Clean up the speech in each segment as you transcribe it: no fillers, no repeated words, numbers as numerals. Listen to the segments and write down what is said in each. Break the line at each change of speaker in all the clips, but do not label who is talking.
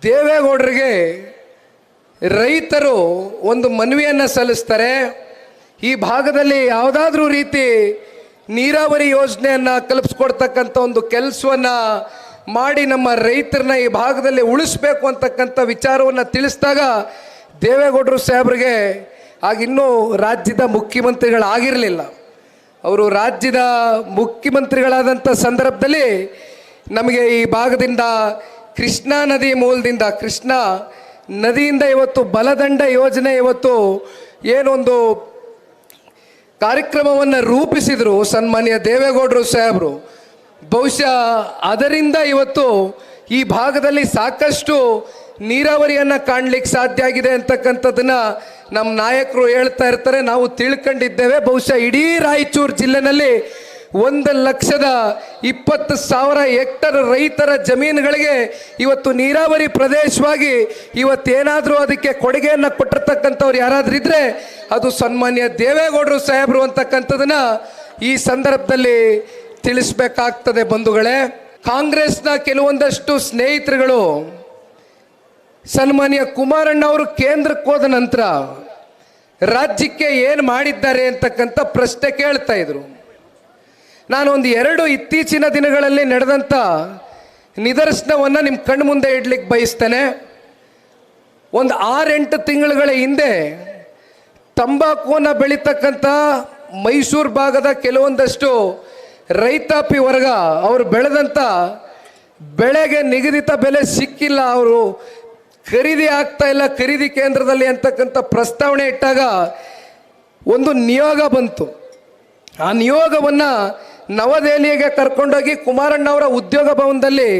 ದೇವೇಗೌಡರಿಗೆ ರೈತರು ಒಂದು ಮನವಿಯನ್ನು ಸಲ್ಲಿಸ್ತಾರೆ. ಈ ಭಾಗದಲ್ಲಿ ಯಾವುದಾದ್ರೂ ರೀತಿ ನೀರಾವರಿ ಯೋಜನೆಯನ್ನು ಕಲ್ಪಿಸ್ಕೊಡ್ತಕ್ಕಂಥ ಒಂದು ಕೆಲಸವನ್ನು ಮಾಡಿ ನಮ್ಮ ರೈತರನ್ನ ಈ ಭಾಗದಲ್ಲಿ ಉಳಿಸ್ಬೇಕು ಅಂತಕ್ಕಂಥ ವಿಚಾರವನ್ನು ತಿಳಿಸಿದಾಗ ದೇವೇಗೌಡರು ಸಾಹೇಬ್ರಿಗೆ ಆಗಿನ್ನೂ ರಾಜ್ಯದ ಮುಖ್ಯಮಂತ್ರಿಗಳಾಗಿರಲಿಲ್ಲ. ಅವರು ರಾಜ್ಯದ ಮುಖ್ಯಮಂತ್ರಿಗಳಾದಂಥ ಸಂದರ್ಭದಲ್ಲಿ ನಮಗೆ ಈ ಭಾಗದಿಂದ ಕೃಷ್ಣಾ ನದಿ ಮೂಲದಿಂದ ಕೃಷ್ಣಾ ನದಿಯಿಂದ ಇವತ್ತು ಬಲದಂಡ ಯೋಜನೆ ಇವತ್ತು ಏನೊಂದು ಕಾರ್ಯಕ್ರಮವನ್ನು ರೂಪಿಸಿದರು ಸನ್ಮಾನ್ಯ ದೇವೇಗೌಡರು ಸಾಹೇಬರು. ಬಹುಶಃ ಅದರಿಂದ ಇವತ್ತು ಈ ಭಾಗದಲ್ಲಿ ಸಾಕಷ್ಟು ನೀರಾವರಿಯನ್ನು ಕಾಣಲಿಕ್ಕೆ ಸಾಧ್ಯ ಆಗಿದೆ ಅಂತಕ್ಕಂಥದ್ದನ್ನು ನಮ್ಮ ನಾಯಕರು ಹೇಳ್ತಾ ಇರ್ತಾರೆ, ನಾವು ತಿಳ್ಕೊಂಡಿದ್ದೇವೆ. ಬಹುಶಃ ಇಡೀ ರಾಯಚೂರು ಜಿಲ್ಲೆನಲ್ಲಿ 1,20,000 ಹೆಕ್ಟರ್ ರೈತರ ಜಮೀನುಗಳಿಗೆ ಇವತ್ತು ನೀರಾವರಿ ಪ್ರದೇಶವಾಗಿ ಇವತ್ತೇನಾದರೂ ಅದಕ್ಕೆ ಕೊಡುಗೆಯನ್ನು ಕೊಟ್ಟಿರ್ತಕ್ಕಂಥವ್ರು ಯಾರಾದರೂ ಇದ್ದರೆ ಅದು ಸನ್ಮಾನ್ಯ ದೇವೇಗೌಡರು ಸಾಹೇಬರು ಅಂತಕ್ಕಂಥದ್ದನ್ನ ಈ ಸಂದರ್ಭದಲ್ಲಿ ತಿಳಿಸ್ಬೇಕಾಗ್ತದೆ. ಬಂಧುಗಳೇ, ಕಾಂಗ್ರೆಸ್ನ ಕೆಲವೊಂದಷ್ಟು ಸ್ನೇಹಿತರುಗಳು ಸನ್ಮಾನ್ಯ ಕುಮಾರಣ್ಣ ಅವರು ಕೇಂದ್ರಕ್ಕೆ ಹೋದ ನಂತರ ರಾಜ್ಯಕ್ಕೆ ಏನು ಮಾಡಿದ್ದಾರೆ ಅಂತಕ್ಕಂಥ ಪ್ರಶ್ನೆ ಕೇಳ್ತಾ ಇದ್ರು. ನಾನು ಒಂದು 2 ಇತ್ತೀಚಿನ ದಿನಗಳಲ್ಲಿ ನಡೆದಂಥ ನಿದರ್ಶನವನ್ನು ನಿಮ್ಮ ಕಣ್ಣು ಮುಂದೆ ಇಡ್ಲಿಕ್ಕೆ ಬಯಸ್ತೇನೆ. ಒಂದು 6-8 ತಿಂಗಳುಗಳ ಹಿಂದೆ ತಂಬಾಕುವನ್ನು ಬೆಳೀತಕ್ಕಂಥ ಮೈಸೂರು ಭಾಗದ ಕೆಲವೊಂದಷ್ಟು ರೈತಾಪಿ ವರ್ಗ ಅವರು ಬೆಳೆದಂಥ ಬೆಳೆಗೆ ನಿಗದಿತ ಬೆಲೆ ಸಿಕ್ಕಿಲ್ಲ, ಅವರು ಖರೀದಿ ಆಗ್ತಾ ಇಲ್ಲ ಖರೀದಿ ಕೇಂದ್ರದಲ್ಲಿ ಅಂತಕ್ಕಂಥ ಪ್ರಸ್ತಾವನೆ ಇಟ್ಟಾಗ ಒಂದು ನಿಯೋಗ ಬಂತು. ಆ ನಿಯೋಗವನ್ನು ನವದೆಹಲಿಗೆ ಕರ್ಕೊಂಡೋಗಿ ಕುಮಾರಣ್ಣ ಅವರ ಉದ್ಯೋಗ ಭವನದಲ್ಲಿ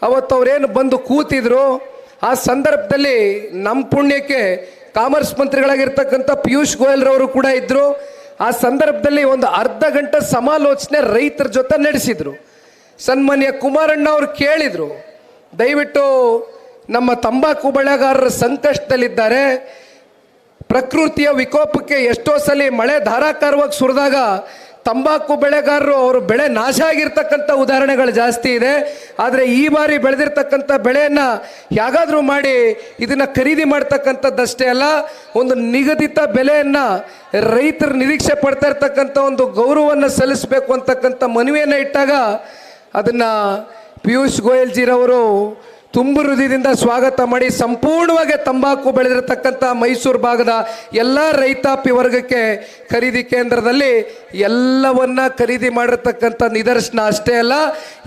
ಅವತ್ತು ಅವರೇನು ಬಂದು ಕೂತಿದ್ರು. ಆ ಸಂದರ್ಭದಲ್ಲಿ ನಮ್ಮ ಪುಣ್ಯಕ್ಕೆ ಕಾಮರ್ಸ್ ಮಂತ್ರಿಗಳಾಗಿರ್ತಕ್ಕಂಥ ಪಿಯೂಷ್ ಗೋಯಲ್ರವರು ಕೂಡ ಇದ್ದರು. ಆ ಸಂದರ್ಭದಲ್ಲಿ ಒಂದು ಅರ್ಧ ಗಂಟೆ ಸಮಾಲೋಚನೆ ರೈತರ ಜೊತೆ ನಡೆಸಿದರು. ಸನ್ಮಾನ್ಯ ಕುಮಾರಣ್ಣ ಅವರು ಕೇಳಿದರು, ದಯವಿಟ್ಟು ನಮ್ಮ ತಂಬಾಕು ಬೆಳೆಗಾರರ ಸಂಕಷ್ಟದಲ್ಲಿದ್ದಾರೆ, ಪ್ರಕೃತಿಯ ವಿಕೋಪಕ್ಕೆ ಎಷ್ಟೋ ಸಲ ಮಳೆ ಧಾರಾಕಾರವಾಗಿ ಸುರಿದಾಗ ತಂಬಾಕು ಬೆಳೆಗಾರರು ಅವರು ಬೆಳೆ ನಾಶ ಆಗಿರ್ತಕ್ಕಂಥ ಉದಾಹರಣೆಗಳು ಜಾಸ್ತಿ ಇದೆ. ಆದರೆ ಈ ಬಾರಿ ಬೆಳೆದಿರ್ತಕ್ಕಂಥ ಬೆಳೆಯನ್ನು ಹೇಗಾದರೂ ಮಾಡಿ ಇದನ್ನು ಖರೀದಿ ಮಾಡ್ತಕ್ಕಂಥದ್ದಷ್ಟೇ ಅಲ್ಲ, ಒಂದು ನಿಗದಿತ ಬೆಲೆಯನ್ನು ರೈತರು ನಿರೀಕ್ಷೆ ಪಡ್ತಾ ಇರ್ತಕ್ಕಂಥ ಒಂದು ಗೌರವವನ್ನು ಸಲ್ಲಿಸಬೇಕು ಅಂತಕ್ಕಂಥ ಮನವಿಯನ್ನು ಇಟ್ಟಾಗ ಅದನ್ನು ಪಿಯೂಷ್ ಗೋಯಲ್ಜಿರವರು ತುಂಬು ಹೃದಯದಿಂದ ಸ್ವಾಗತ ಮಾಡಿ ಸಂಪೂರ್ಣವಾಗಿ ತಂಬಾಕು ಬೆಳೆದಿರತಕ್ಕಂಥ ಮೈಸೂರು ಭಾಗದ ಎಲ್ಲ ರೈತಾಪಿ ವರ್ಗಕ್ಕೆ ಖರೀದಿ ಕೇಂದ್ರದಲ್ಲಿ ಎಲ್ಲವನ್ನ ಖರೀದಿ ಮಾಡಿರ್ತಕ್ಕಂಥ ನಿದರ್ಶನ ಅಷ್ಟೇ ಅಲ್ಲ,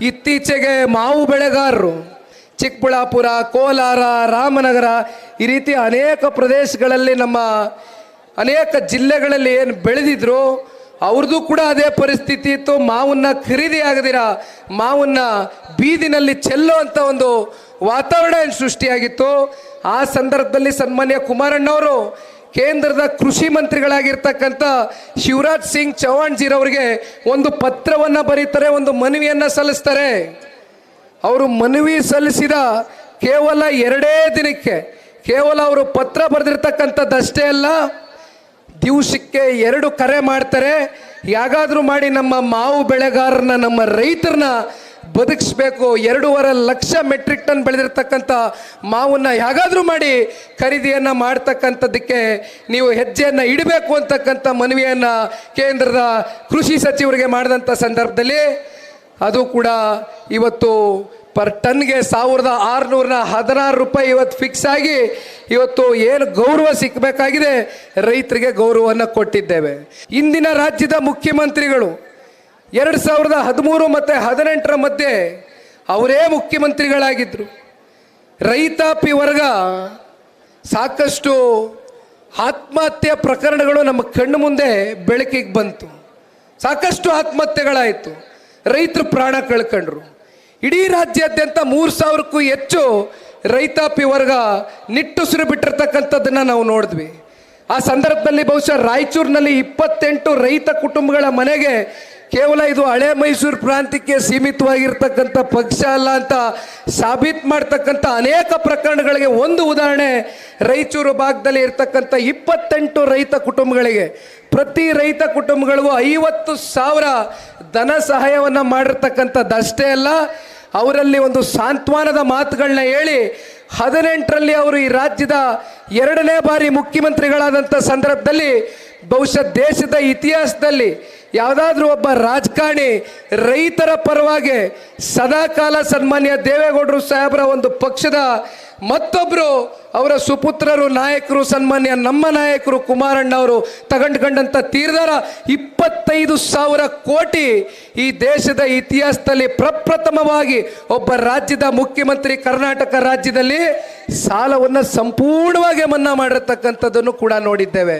ಇತ್ತೀಚೆಗೆ ಮಾವು ಬೆಳೆಗಾರರು ಚಿಕ್ಕಬಳ್ಳಾಪುರ, ಕೋಲಾರ, ರಾಮನಗರ ಈ ರೀತಿ ಅನೇಕ ಪ್ರದೇಶಗಳಲ್ಲಿ ನಮ್ಮ ಅನೇಕ ಜಿಲ್ಲೆಗಳಲ್ಲಿ ಏನು ಬೆಳೆದಿದ್ರು ಅವ್ರದ್ದು ಕೂಡ ಅದೇ ಪರಿಸ್ಥಿತಿ ಇತ್ತು. ಮಾವನ್ನ ಖರೀದಿ ಆಗದಿರ ಮಾವನ್ನ ಬೀದಿನಲ್ಲಿ ಚೆಲ್ಲುವಂಥ ಒಂದು ವಾತಾವರಣ ಸೃಷ್ಟಿಯಾಗಿತ್ತು. ಆ ಸಂದರ್ಭದಲ್ಲಿ ಸನ್ಮಾನ್ಯ ಕುಮಾರಣ್ಣವರು ಕೇಂದ್ರದ ಕೃಷಿ ಮಂತ್ರಿಗಳಾಗಿರ್ತಕ್ಕಂಥ ಶಿವರಾಜ್ ಸಿಂಗ್ ಚೌಹಾಣ್ ಜಿರವರಿಗೆ ಒಂದು ಪತ್ರವನ್ನು ಬರೀತಾರೆ, ಒಂದು ಮನವಿಯನ್ನು ಸಲ್ಲಿಸ್ತಾರೆ. ಅವರು ಮನವಿ ಸಲ್ಲಿಸಿದ ಕೇವಲ 2 ದಿನಕ್ಕೆ ಕೇವಲ ಅವರು ಪತ್ರ ಬರೆದಿರ್ತಕ್ಕಂಥದ್ದಷ್ಟೇ ಅಲ್ಲ, ದಿವಸಕ್ಕೆ 2 ಕರೆ ಮಾಡ್ತಾರೆ. ಯಾಗಾದರೂ ಮಾಡಿ ನಮ್ಮ ಮಾವು ಬೆಳೆಗಾರರನ್ನ, ನಮ್ಮ ರೈತರನ್ನ ಬದುಕಿಸ್ಬೇಕು, 2.5 ಲಕ್ಷ ಮೆಟ್ರಿಕ್ ಟನ್ ಬೆಳೆದಿರ್ತಕ್ಕಂಥ ಮಾವನ್ನ ಹೇಗಾದರೂ ಮಾಡಿ ಖರೀದಿಯನ್ನು ಮಾಡ್ತಕ್ಕಂಥದ್ದಕ್ಕೆ ನೀವು ಹೆಜ್ಜೆಯನ್ನು ಇಡಬೇಕು ಅಂತಕ್ಕಂಥ ಮನವಿಯನ್ನು ಕೇಂದ್ರದ ಕೃಷಿ ಸಚಿವರಿಗೆ ಮಾಡಿದಂಥ ಸಂದರ್ಭದಲ್ಲಿ ಅದು ಕೂಡ ಇವತ್ತು ಪರ್ ಟನ್ಗೆ 1,616 ರೂಪಾಯಿ ಇವತ್ತು ಫಿಕ್ಸ್ ಆಗಿ ಇವತ್ತು ಏನು ಗೌರವ ಸಿಕ್ಕಬೇಕಾಗಿದೆ ರೈತರಿಗೆ ಗೌರವವನ್ನು ಕೊಟ್ಟಿದ್ದೇವೆ. ಇಂದಿನ ರಾಜ್ಯದ ಮುಖ್ಯಮಂತ್ರಿಗಳು 2013 ಮತ್ತು 2018 ಮಧ್ಯೆ ಅವರೇ ಮುಖ್ಯಮಂತ್ರಿಗಳಾಗಿದ್ದರು. ರೈತಾಪಿ ವರ್ಗ ಸಾಕಷ್ಟು ಆತ್ಮಹತ್ಯೆ ಪ್ರಕರಣಗಳು ನಮ್ಮ ಕಣ್ಣು ಮುಂದೆ ಬೆಳಕಿಗೆ ಬಂತು. ಸಾಕಷ್ಟು ಆತ್ಮಹತ್ಯೆಗಳಾಯಿತು, ರೈತರು ಪ್ರಾಣ ಕಳ್ಕೊಂಡ್ರು. ಇಡೀ ರಾಜ್ಯಾದ್ಯಂತ 3,000ಕ್ಕೂ ಹೆಚ್ಚು ರೈತಾಪಿ ವರ್ಗ ನಿಟ್ಟುಸಿರು ಬಿಟ್ಟಿರ್ತಕ್ಕಂಥದ್ದನ್ನು ನಾವು ನೋಡಿದ್ವಿ. ಆ ಸಂದರ್ಭದಲ್ಲಿ ಬಹುಶಃ ರಾಯಚೂರಿನಲ್ಲಿ 28 ರೈತ ಕುಟುಂಬಗಳ ಮನೆಗೆ ಕೇವಲ ಇದು ಹಳೆ ಮೈಸೂರು ಪ್ರಾಂತ್ಯಕ್ಕೆ ಸೀಮಿತವಾಗಿರ್ತಕ್ಕಂಥ ಪಕ್ಷ ಅಲ್ಲ ಅಂತ ಸಾಬೀತು ಮಾಡ್ತಕ್ಕಂಥ ಅನೇಕ ಪ್ರಕರಣಗಳಿಗೆ ಒಂದು ಉದಾಹರಣೆ ರಾಯಚೂರು ಭಾಗದಲ್ಲಿ ಇರ್ತಕ್ಕಂಥ 28 ರೈತ ಕುಟುಂಬಗಳಿಗೆ ಪ್ರತಿ ರೈತ ಕುಟುಂಬಗಳಿಗೂ 50,000 ಧನ ಸಹಾಯವನ್ನು ಮಾಡಿರ್ತಕ್ಕಂಥದ್ದು ಅಷ್ಟೇ ಅಲ್ಲ, ಅವರಲ್ಲಿ ಒಂದು ಸಾಂತ್ವನದ ಮಾತುಗಳನ್ನ ಹೇಳಿ 18ರಲ್ಲಿ ಅವರು ಈ ರಾಜ್ಯದ 2ನೇ ಬಾರಿ ಮುಖ್ಯಮಂತ್ರಿಗಳಾದಂಥ ಸಂದರ್ಭದಲ್ಲಿ ಬಹುಶಃ ದೇಶದ ಇತಿಹಾಸದಲ್ಲಿ ಯಾವುದಾದ್ರೂ ಒಬ್ಬ ರಾಜಕಾರಣಿ ರೈತರ ಪರವಾಗಿ ಸದಾಕಾಲ ಸನ್ಮಾನ್ಯ ದೇವೇಗೌಡರು ಸಾಹೇಬರ ಒಂದು ಪಕ್ಷದ ಮತ್ತೊಬ್ಬರು ಅವರ ಸುಪುತ್ರರು ನಾಯಕರು ಸನ್ಮಾನ್ಯ ನಮ್ಮ ನಾಯಕರು ಕುಮಾರಣ್ಣ ಅವರು ತಗೊಂಡ್ಕೊಂಡಂಥ ತೀರ್ಮಾನ 25,000 ಕೋಟಿ ಈ ದೇಶದ ಇತಿಹಾಸದಲ್ಲಿ ಪ್ರಪ್ರಥಮವಾಗಿ ಒಬ್ಬ ರಾಜ್ಯದ ಮುಖ್ಯಮಂತ್ರಿ ಕರ್ನಾಟಕ ರಾಜ್ಯದಲ್ಲಿ ಸಾಲವನ್ನು ಸಂಪೂರ್ಣವಾಗಿ ಮನ್ನಾ ಮಾಡಿರ್ತಕ್ಕಂಥದ್ದನ್ನು ಕೂಡ ನೋಡಿದ್ದೇವೆ.